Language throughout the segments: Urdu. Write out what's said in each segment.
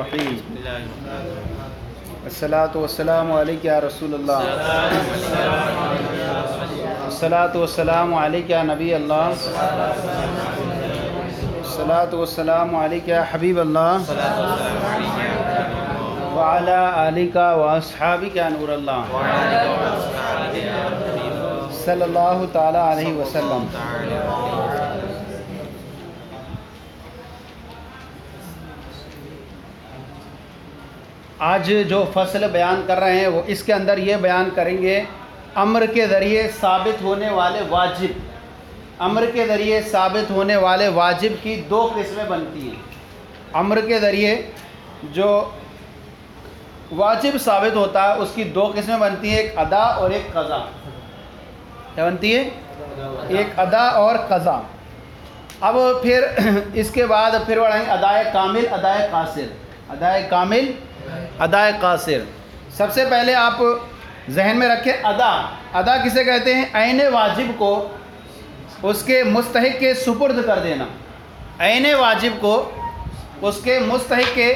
الرحیم الصلاۃ والسلام علیک یا رسول اللہ، الصلاۃ والسلام علیک یا نبی اللہ، الصلاۃ والسلام علیک یا حبیب اللہ، وعلی آلک واصحابک یا نور اللہ، صلی اللہ تعالی علیہ وسلم۔ آج جو فصل بیان کر رہے ہیں وہ اس کے اندر یہ بیان کریں گے امر کے ذریعے ثابت ہونے والے واجب۔ امر کے ذریعے ثابت ہونے والے واجب کی دو قسمیں بنتی ہیں۔ امر کے ذریعے جو واجب ثابت ہوتا ہے اس کی دو قسمیں بنتی ہیں، ایک ادا اور ایک قضا۔ کیا بنتی ہے؟ ایک ادا اور قضا۔ اب پھر اس کے بعد پھر بڑھائیں ادائے کامل، ادائے قاصر، ادائے کامل، ادائے قاصر۔ سب سے پہلے آپ ذہن میں رکھیں ادا۔ ادا کسے کہتے ہیں؟ عین واجب کو اس کے مستحق کے سپرد کر دینا۔ عین واجب کو اس کے مستحق کے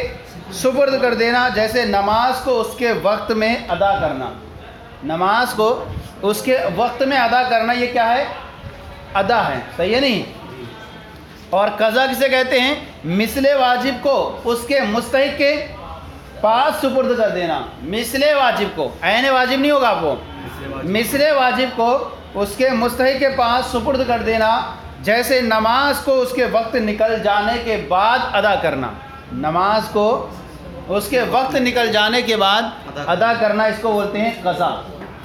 سپرد کر دینا، جیسے نماز کو اس کے وقت میں ادا کرنا۔ نماز کو اس کے وقت میں ادا کرنا یہ کیا ہے؟ ادا ہے، صحیح ہے نہیں؟ اور قضا کسے کہتے ہیں؟ مثل واجب کو اس کے مستحق کے پاس سپرد کر دینا۔ مثل واجب کو، عین واجب نہیں ہوگا آپ کو، مثل واجب کو اس کے مستحق کے پاس سپرد کر دینا، جیسے نماز کو اس کے وقت نکل جانے کے بعد ادا کرنا۔ نماز کو اس کے وقت نکل جانے کے بعد ادا کرنا، اس کو بولتے ہیں قضا۔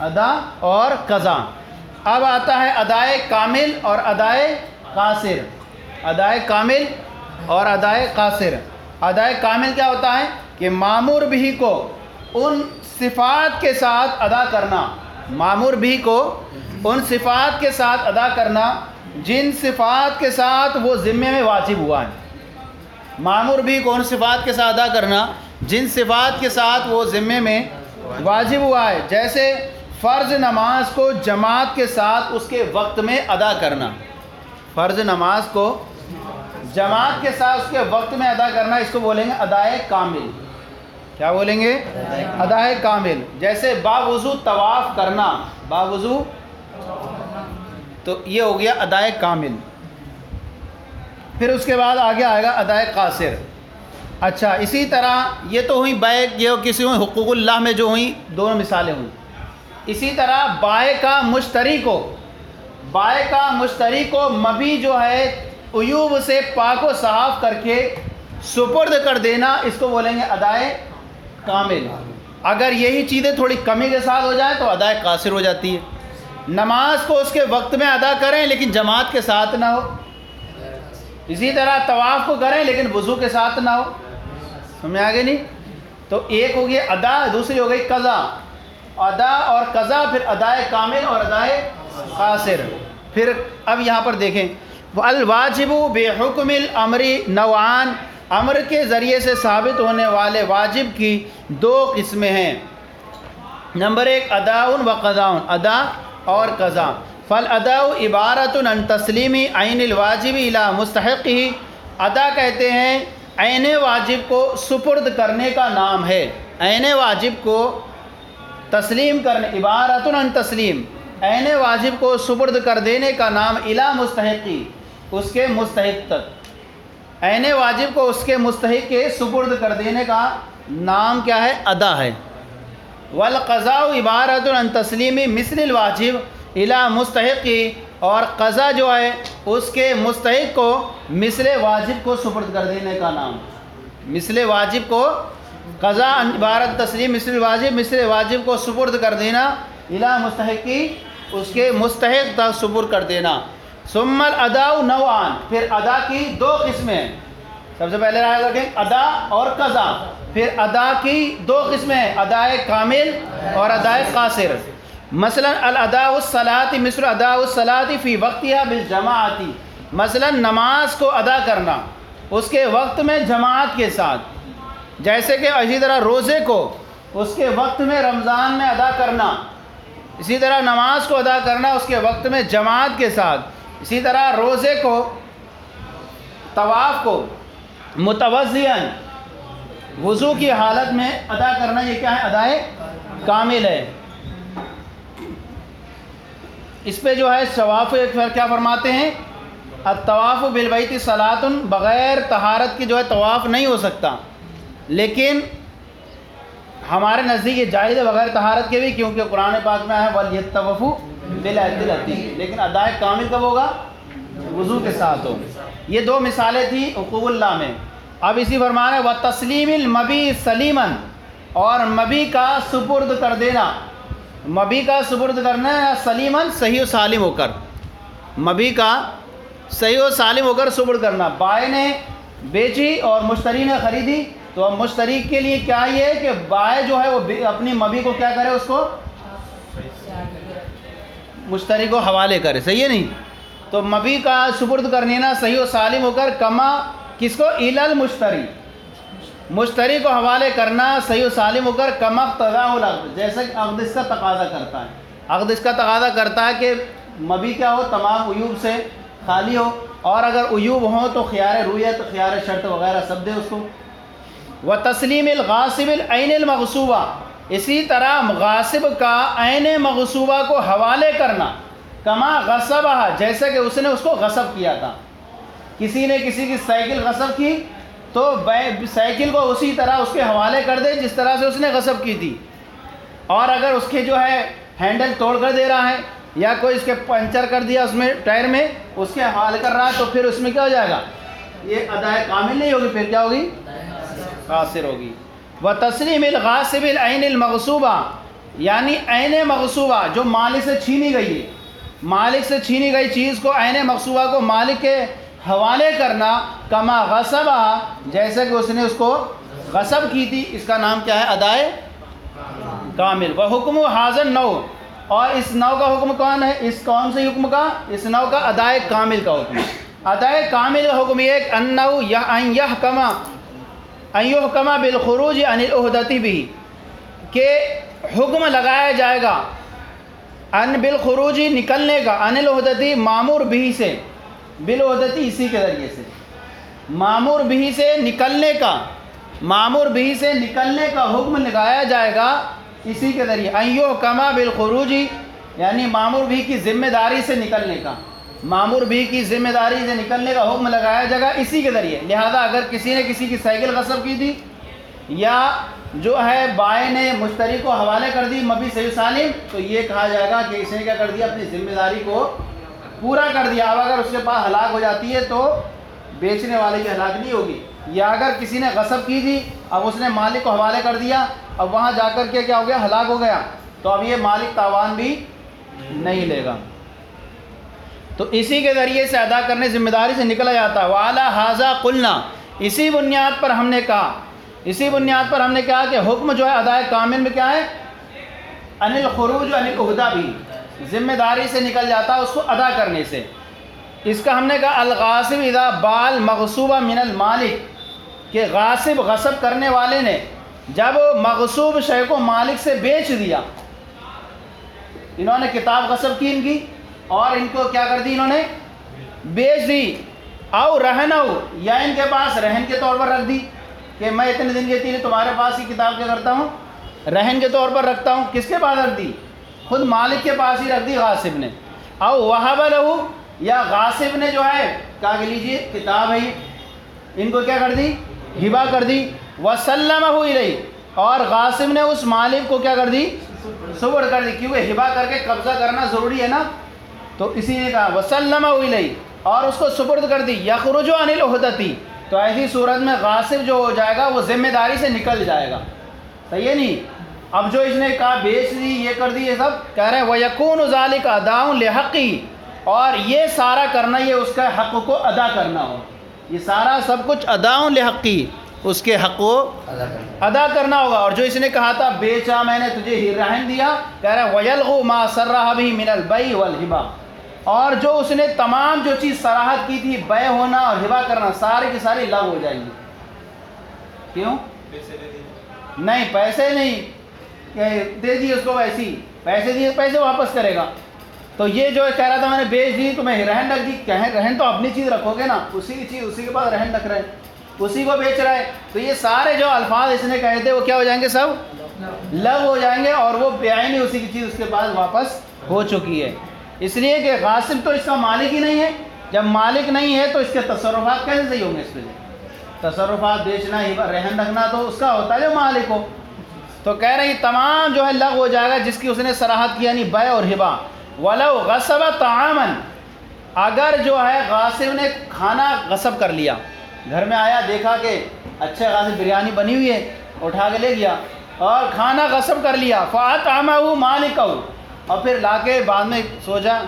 ادا اور قضا۔ اب آتا ہے ادائے کامل اور ادائے قاصر۔ ادائے کامل اور ادائے قاصر۔ ادائے کامل کیا ہوتا ہے کہ مامور بھی کو ان صفات کے ساتھ ادا کرنا۔ مامور بھی کو ان صفات کے ساتھ ادا کرنا جن صفات کے ساتھ وہ ذمے میں واجب ہوا ہے۔ مامور بھی کو ان صفات کے ساتھ ادا کرنا جن صفات کے ساتھ وہ ذمے میں واجب ہوا ہے، جیسے فرض نماز کو جماعت کے ساتھ اس کے وقت میں ادا کرنا۔ فرض نماز کو جماعت کے ساتھ اس کے وقت میں ادا کرنا، اس کو بولیں گے ادائے کامل۔ کیا بولیں گے؟ ادائے کامل۔ جیسے باوضو طواف کرنا، باوضو، تو یہ ہو گیا ادائے کامل۔ پھر اس کے بعد آگے آئے گا ادائے قاصر۔ اچھا، اسی طرح یہ تو ہوئی بائع، یہ کسی ہوئی حقوق اللہ میں جو ہوئی دونوں مثالیں ہوئیں۔ اسی طرح بائع کا مشتری کو، بائع کا مشتری کو مبیع جو ہے عیوب سے پاک و صاف کر کے سپرد کر دینا، اس کو بولیں گے ادائے کامل۔ اگر یہی چیزیں تھوڑی کمی کے ساتھ ہو جائیں تو ادائے قاصر ہو جاتی ہے۔ نماز کو اس کے وقت میں ادا کریں لیکن جماعت کے ساتھ نہ ہو۔ اسی طرح طواف کو کریں لیکن وضو کے ساتھ نہ ہو۔ سمجھ آگے نہیں؟ تو ایک ہو گئی ادا، دوسری ہو گئی قضا۔ ادا اور قضا، پھر ادائے کامل اور ادائے قاصر۔ پھر اب یہاں پر دیکھیں الواجب بحکم الامر نوعان۔ امر کے ذریعے سے ثابت ہونے والے واجب کی دو قسمیں ہیں۔ نمبر ایک ادا و قضا، ادا اور قضا۔ فالادا عبارت عن تسلیم عین الواجب الی مستحقہ۔ ادا کہتے ہیں عین واجب کو سپرد کرنے کا نام ہے۔ عین واجب کو تسلیم کرنے، عبارت عن تسلیم، عین واجب کو سپرد کر دینے کا نام الی مستحقی، اس کے مستحق تک۔ عین واجب کو اس کے مستحق کے سپرد کر دینے کا نام کیا ہے؟ ادا ہے۔ والقضاء عبارت عن تسلیم مثل الواجب الی مستحقی، اور قضا جو ہے اس کے مستحق کو مثل واجب کو سپرد کر دینے کا نام۔ مثل واجب کو قضا عبارت تسلیم مثل الواجب، مثل واجب کو سپرد کر دینا، الی مستحقی، اس کے مستحق تک سپرد کر دینا۔ ثم الادا نوعان، پھر ادا کی دو قسمیں ہیں۔ سب سے پہلے رائے رکھیں ادا اور قضا۔ پھر ادا کی دو قسمیں ہیں، ادائے کامل اور ادائے قاصر۔ مثلا الادا الصلاۃ مثل ادا الصلاۃ فی وقتها بالجماعت۔ مثلا نماز کو ادا کرنا اس کے وقت میں جماعت کے ساتھ، جیسے کہ اسی طرح روزے کو اس کے وقت میں رمضان میں ادا کرنا، اسی طرح نماز کو ادا کرنا اس کے وقت میں جماعت کے ساتھ، اسی طرح روزے کو، طواف کو متوضئا وضو کی حالت میں ادا کرنا یہ کیا ہے؟ ادائے کامل ہے۔ اس پہ جو ہے شواف کیا فرماتے ہیں؟ الطواف بالبیت صلاۃ، بغیر طہارت کی جو ہے طواف نہیں ہو سکتا، لیکن ہمارے نزدیک یہ جائز ہے بغیر طہارت کے بھی، کیونکہ قرآن پاک میں ہے وَلْيَطَّوَّفُوا بِالْبَیْتِ الْعَتِیقِ، لیکن ادائے کامل کب ہوگا؟ وضو کے ساتھ ہو۔ یہ دو مثالیں تھیں حقوق اللہ میں۔ اب اسی فرمان ہے وَتَسْلِيمِ الْمَبِي سَلِيمًا، اور مبی کا سپرد کر دینا، مبی کا سپرد کرنا ہے سلیماً صحیح و سالم ہو کر، مبی کا صحیح و سالم ہو کر سپرد کرنا۔ بائع نے بیچی اور مشتری نے خریدی، تو اب مشتری کے لیے کیا یہ ہے کہ بائع جو ہے وہ اپنی مبی کو کیا کرے؟ اس کو مشتری کو حوالے کرے، صحیح ہے نہیں؟ تو مبی کا سپرد کرنے نا صحیح و سالم ہو کر، کما کس کو؟ الال مشتری، مشتری کو حوالے کرنا صحیح و سالم ہو کر، کما اقتضاء العقد، جیسا کہ عقد اس کا تقاضا کرتا ہے۔ عقد اس کا تقاضا کرتا ہے کہ مبی کیا ہو؟ تمام عیوب سے خالی ہو، اور اگر عیوب ہوں تو خیار رویت، خیار شرط وغیرہ سب دے اس کو۔ وتسلیم الغاصب العین المغصوبہ، اسی طرح غاصب کا عین مغصوبہ کو حوالے کرنا، کما غصبہ، جیسا کہ اس نے اس کو غصب کیا تھا۔ کسی نے کسی کی سائیکل غصب کی تو سائیکل کو اسی طرح اس کے حوالے کر دے جس طرح سے اس نے غصب کی تھی، اور اگر اس کے جو ہے ہینڈل توڑ کر دے رہا ہے یا کوئی اس کے پنچر کر دیا اس میں ٹائر میں، اس کے حوالے کر رہا ہے، تو پھر اس میں کیا ہو جائے گا؟ یہ ادائے کامل نہیں ہوگی، پھر کیا ہوگی؟ قاصر ہوگی۔ وتسلیم الغاصب العین المغصوبہ، یعنی عین مغصوبہ جو مالک سے چھینی گئی ہے، مالک سے چھینی گئی چیز کو، عین مغصوبہ کو مالک کے حوالے کرنا، کما غصبہ، جیسے کہ اس نے اس کو غصب کی تھی، اس کا نام کیا ہے؟ ادائے کامل۔ وحکم حاضر نو، اور اس نو کا حکم کون ہے؟ اس کون سے حکم کا؟ اس نو کا ادائے کامل کا حکم۔ ادائے کامل کا حکم یہ کہ انہو ان یحکم بالخروج عن العہدۃ بھی، کہ حکم لگایا جائے گا ان بالخروج نکلنے کا، عن العہدۃ مامور بھی سے، بالعہدۃ اسی کے ذریعے سے، مامور بھی سے نکلنے کا، مامور بھی سے نکلنے کا حکم لگایا جائے گا اسی کے ذریعے۔ ان یحکم بالخروج، یعنی مامور بھی کی ذمہ داری سے نکلنے کا، مامور بھی کی ذمہ داری سے نکلنے کا حکم لگایا جائے گا اسی کے ذریعے۔ لہذا اگر کسی نے کسی کی سائیکل غصب کی تھی، یا جو ہے بائع نے مشتری کو حوالے کر دی مبی صحیح سالم، تو یہ کہا جائے گا کہ اس نے کیا کر دیا؟ اپنی ذمہ داری کو پورا کر دیا۔ اب اگر اس کے پاس ہلاک ہو جاتی ہے تو بیچنے والے کی ہلاک نہیں ہوگی، یا اگر کسی نے غصب کی تھی، اب اس نے مالک کو حوالے کر دیا، اب وہاں جا کر کے کیا ہو گیا؟ ہلاک ہو گیا، تو اب یہ مالک تاوان بھی نہیں لے گا۔ تو اسی کے ذریعے سے ادا کرنے ذمہ داری سے نکلا جاتا ہے۔ وَعَلَى هَذَا قُلْنَا، اسی بنیاد پر ہم نے کہا، اسی بنیاد پر ہم نے کہا کہ حکم جو ہے ادائے کامل میں کیا ہے؟ عن الخروج عن العہدہ بھی، ذمہ داری سے نکل جاتا ہے اس کو ادا کرنے سے۔ اس کا ہم نے کہا الغاصب اذا بال مغصوبہ من المالک، کہ غاصب غصب کرنے والے نے جب مغصوب شے کو مالک سے بیچ دیا، انہوں نے کتاب غصب کی ان کی، اور ان کو کیا کر دی؟ انہوں نے بیچ دی، او رہنو، یا ان کے پاس رہن کے طور پر رکھ دی، کہ میں اتنے دن کے لیے تمہارے پاس ہی کتاب کیا کرتا ہوں؟ رہن کے طور پر رکھتا ہوں۔ کس کے پاس رکھ دی؟ خود مالک کے پاس ہی رکھ دی غاصب نے۔ او وہب لہو، یا غاصب نے جو ہے کہا کہ لیجیے کتاب ہے، ان کو کیا کر دی؟ ہبہ کر دی۔ وسلمہ الیہ، اور غاصب نے اس مالک کو کیا کر دی؟ سپرد کر دی، کیونکہ ہبہ کر کے قبضہ کرنا ضروری ہے نا، تو اسی نے کہا وسلمہ الیہ، اور اس کو سپرد کر دی۔ یخرج عن العہدۃ، تو ایسی صورت میں غاصب جو ہو جائے گا وہ ذمہ داری سے نکل جائے گا، صحیح ہے نہیں؟ اب جو اس نے کہا بیچ دی، یہ کر دی، یہ سب کہہ رہے ہیں وَيَكُونُ ذَلِكَ أَدَاءٌ لِحَقِّهِ، اور یہ سارا کرنا یہ اس کا حق کو ادا کرنا ہو، یہ سارا سب کچھ اَدَاءٌ لِحَقِّهِ، اس کے حق کو ادا کرنا ہوگا۔ اور جو اس نے کہا تھا بیچا میں نے تجھے ہی رہن دیا، کہہ رہا ہے وَيَلْغُ مَا صَرَّحَ بِهِ مِنَ الْبَيْعِ وَالْهِبَةِ، اور جو اس نے تمام جو چیز صراحت کی تھی، بیع ہونا اور ہبہ کرنا، سارے کی ساری لغو ہو جائیں گی۔ کیوں؟ نہیں، پیسے نہیں کہ دے دیے اس کو، ویسی پیسے دیے، پیسے واپس کرے گا۔ تو یہ جو کہہ رہا تھا میں نے بیچ دی تو میں رہن رکھ دی، کہیں رہن تو اپنی چیز رکھو گے نا، اسی کی چیز اسی کے پاس رہن رکھ رہے ہیں، اسی کو بیچ رہا ہے، تو یہ سارے جو الفاظ اس نے کہے تھے وہ کیا ہو جائیں گے؟ سب لغو ہو جائیں گے، اور وہ بعینی اسی کی چیز اس کے پاس واپس ہو چکی ہے۔ اس لیے کہ غاصب تو اس کا مالک ہی نہیں ہے، جب مالک نہیں ہے تو اس کے تصرفات کیسے صحیح ہوں گے؟ اس پہ تصرفات بیچنا، رہن رکھنا تو اس کا ہوتا ہے جو مالک ہو۔ تو کہہ رہے ہیں تمام جو ہے لغو ہو جائے گا جس کی اس نے صراحت کی، یعنی بیع اور ہبا۔ ولو غصب طعاما، اگر جو ہے غاصب نے کھانا غصب کر لیا، گھر میں آیا دیکھا کہ اچھے غاصب بریانی بنی ہوئی ہے، اٹھا کے لے گیا اور کھانا غصب کر لیا، فَأَطْعَمَهُ مَالِكَهُ، اور پھر لا کے بعد میں سوچا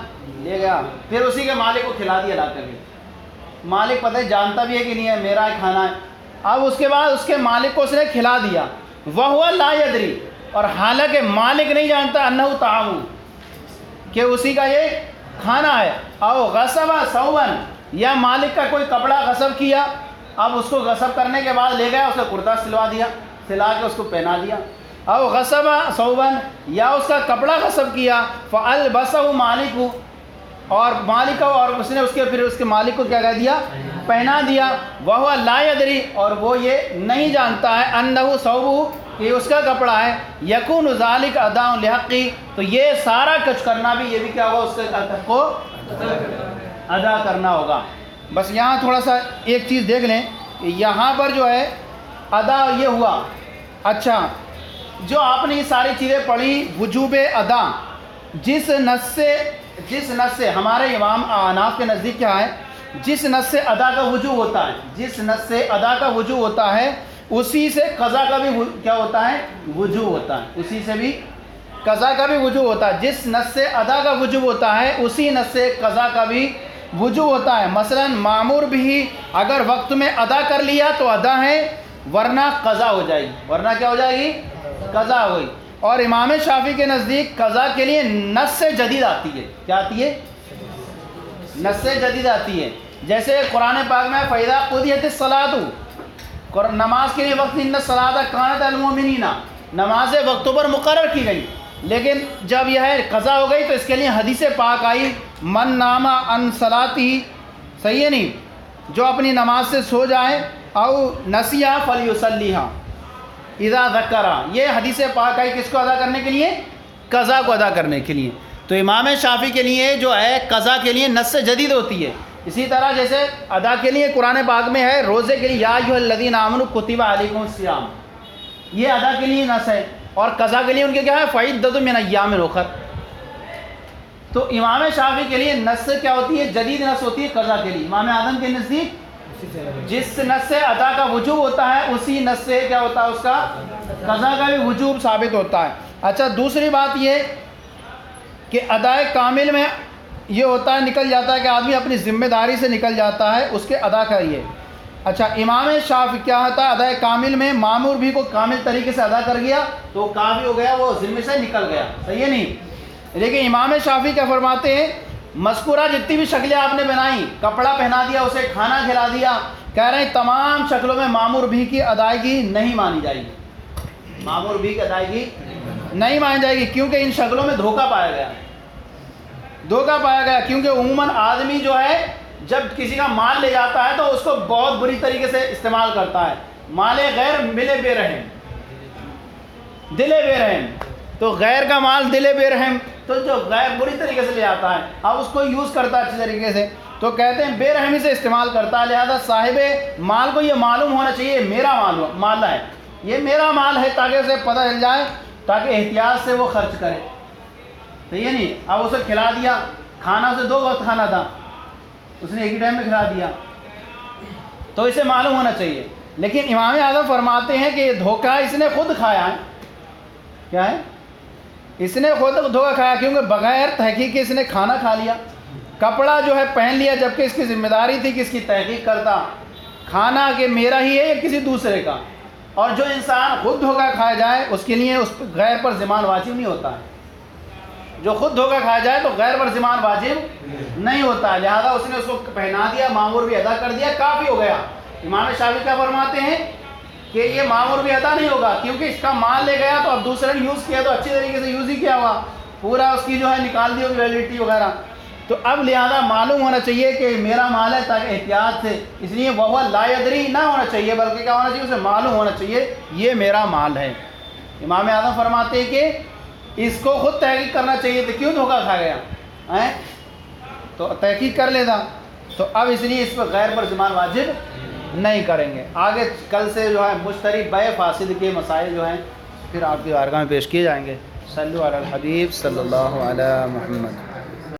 لے گیا، پھر اسی کے مالک کو کھلا دیا لا کر کے۔ مالک پتہ ہے جانتا بھی ہے کہ نہیں ہے میرا کھانا ہے، اب اس کے بعد اس کے مالک کو اس نے کھلا دیا، وَهُوَ لَا يَدْرِي، اور حالانکہ مالک نہیں جانتا أَنَّهُ طَعَامُ، کہ اسی کا یہ کھانا ہے۔ او غصب ثوبا، یا مالک کا کوئی کپڑا غصب کیا، اب اس کو غصب کرنے کے بعد لے گیا، اس کا کرتا سلوا دیا، سلا کے اس کو پہنا دیا۔ او غصب ثوبا، یا اس کا کپڑا غصب کیا، فَأَلْبَسَهُ مَالِكُ، اور مالک کو، اور اس نے اس کے پھر اس کے مالک کو کیا کہہ دیا؟ پہنا دیا۔ وَهُوَ لَا يَدْرِي، اور وہ یہ نہیں جانتا ہے، أَنَّهُ ثَوْبُهُ، کہ اس کا کپڑا ہے، یکون ذالک اداء لحقی، تو یہ سارا کچھ کرنا بھی، یہ بھی کیا ہوگا؟ اس کے حق کو ادا کرنا ہوگا۔ بس یہاں تھوڑا سا ایک چیز دیکھ لیں، یہاں پر جو ہے ادا یہ ہوا۔ اچھا، جو آپ نے یہ ساری چیزیں پڑھی، وجوب ادا، جس نص سے ہمارے امام احناف کے نزدیک کیا ہے؟ جس نص سے ادا کا وجوب ہوتا ہے، جس نص سے ادا کا وجوب ہوتا ہے، اسی سے قضا کا بھی کیا ہوتا ہے؟ وجوب ہوتا ہے، اسی سے بھی قضا کا بھی وجوب ہوتا ہے۔ جس نص سے ادا کا وجوب ہوتا ہے اسی نص سے قضا کا بھی وجوب ہوتا ہے۔ مثلا معمور بھی اگر وقت میں ادا کر لیا تو ادا ہے، ورنہ قضا ہو جائے گی، ورنہ کیا ہو جائے گی؟ قضا ہوئی۔ اور امام شافعی کے نزدیک قضا کے لیے نص سے جدید آتی ہے، کیا آتی ہے؟ نص سے جدید آتی ہے، جیسے قرآن پاک میں فَإِذَا قُضِيَتِ الصَّلَاةُ، نماز کے لیے وقت، إِنَّ الصَّلَاةَ كَانَتْ عَلَى الْمُؤْمِنِينَ، نمازیں وقتوں پر مقرر کی گئی، لیکن جب یہ ہے قضا ہو گئی تو اس کے لیے حدیث پاک آئی، من نام عن صلاتی، صحیح ہے نہیں، جو اپنی نماز سے سو جائے، او نسیہ فلیصلیھا اذا ذکر، یہ حدیث پاک آئی کس کو ادا کرنے کے لیے؟ قضا کو ادا کرنے کے لیے۔ تو امام شافعی کے لیے جو ہے قضا کے لیے نص جدید ہوتی ہے۔ اسی طرح جیسے ادا کے لیے قرآن پاک میں ہے روزے کے لیے یا ایھا الذین آمنوا کتب علیکم الصیام، یہ ادا کے لیے نص ہے، اور قضا کے لیے ان کے کیا ہے؟ فعدۃ من ایام اخر۔ تو امام شافعی کے لیے نص کیا ہوتی ہے؟ جدید نص ہوتی ہے قضا کے لیے۔ امام اعظم کے نزدیک جس نص سے ادا کا وجوب ہوتا ہے اسی نص سے کیا ہوتا ہے؟ اس کا قضا کا بھی وجوب ثابت ہوتا ہے۔ اچھا، دوسری بات یہ کہ ادائے کامل میں یہ ہوتا ہے، نکل جاتا ہے کہ آدمی اپنی ذمہ داری سے نکل جاتا ہے، اس کے ادا کریے۔ اچھا، امام شافعی کیا ہوتا ہے؟ ادائے کامل میں معمور بھی کو کامل طریقے سے ادا کر گیا تو کافی ہو گیا، وہ ذمہ سے نکل گیا، صحیح ہے نہیں؟ لیکن امام شافعی کیا فرماتے ہیں؟ مذکورہ جتنی بھی شکلیں آپ نے بنائی، کپڑا پہنا دیا، اسے کھانا کھلا دیا، کہہ رہے ہیں تمام شکلوں میں معمور بھی کی ادائیگی نہیں مانی جائے گی، معمور بھی کی ادائیگی نہیں مانی جائے گی، کیونکہ ان شکلوں میں دھوکہ پایا گیا، دھوکہ پایا گیا، کیونکہ عموماً آدمی جو ہے جب کسی کا مال لے جاتا ہے تو اس کو بہت بری طریقے سے استعمال کرتا ہے۔ مال غیر ملے بے رحم، دلے بے رحم، تو غیر کا مال دلے بے رحم، تو جو غیر بری طریقے سے لے آتا ہے، اب اس کو یوز کرتا ہے اچھی طریقے سے، تو کہتے ہیں بے رحمی سے استعمال کرتا ہے، لہذا صاحب مال کو یہ معلوم ہونا چاہیے میرا مال ہے، یہ میرا مال ہے، تاکہ اسے پتہ چل جائے، تاکہ احتیاط سے وہ خرچ کرے، صحیح ہے نہیں؟ اب اسے کھلا دیا، کھانا اسے 2 وقت کھانا تھا، اس نے ایک ہی ٹائم میں کھلا دیا، تو اسے معلوم ہونا چاہیے۔ لیکن امام اعظم فرماتے ہیں کہ یہ دھوکہ اس نے خود کھایا ہے، کیا ہے؟ اس نے خود دھوکہ کھایا، کیونکہ بغیر تحقیق اس نے کھانا کھا لیا، کپڑا جو ہے پہن لیا، جبکہ اس کی ذمہ داری تھی کہ اس کی تحقیق کرتا، کھانا کہ میرا ہی ہے یا کسی دوسرے کا۔ اور جو انسان خود دھوکہ کھایا جائے اس کے لیے اس غیر پر ضمان واجب نہیں ہوتا ہے، جو خود دھوکہ کھایا جائے تو غیر پر ضمان واجب نہیں ہوتا ہے، لہذا اس نے اس کو پہنا دیا، معمور بھی ادا کر دیا، کافی ہو گیا۔ امام شافعی کیا فرماتے ہیں کہ یہ معمور بھی ادا نہیں ہوگا، کیونکہ اس کا مال لے گیا تو اب دوسرے نے یوز کیا تو اچھی طریقے سے یوز ہی کیا ہوا، پورا اس کی جو ہے نکال دی ہوگی ویلیڈیٹی وغیرہ، تو اب لہذا معلوم ہونا چاہیے کہ میرا مال ہے، تاکہ احتیاط سے، اس لیے وہ لا یدری نہ ہونا چاہیے، بلکہ کیا ہونا چاہیے، اسے معلوم ہونا چاہیے یہ میرا مال ہے۔ امام اعظم فرماتے ہیں کہ اس کو خود تحقیق کرنا چاہیے، تو کیوں دھوکہ کھا گیا، تو تحقیق کر لیتا۔ تو اب اس لیے اس پر غیر پر ضمان واجب نہیں کریں گے۔ آگے کل سے جو ہے مشتری بیع فاسد کے مسائل جو ہیں پھر آپ کی بارگاہ میں پیش کیے جائیں گے۔ صلو علی الحبیب صلی اللہ علی محمد۔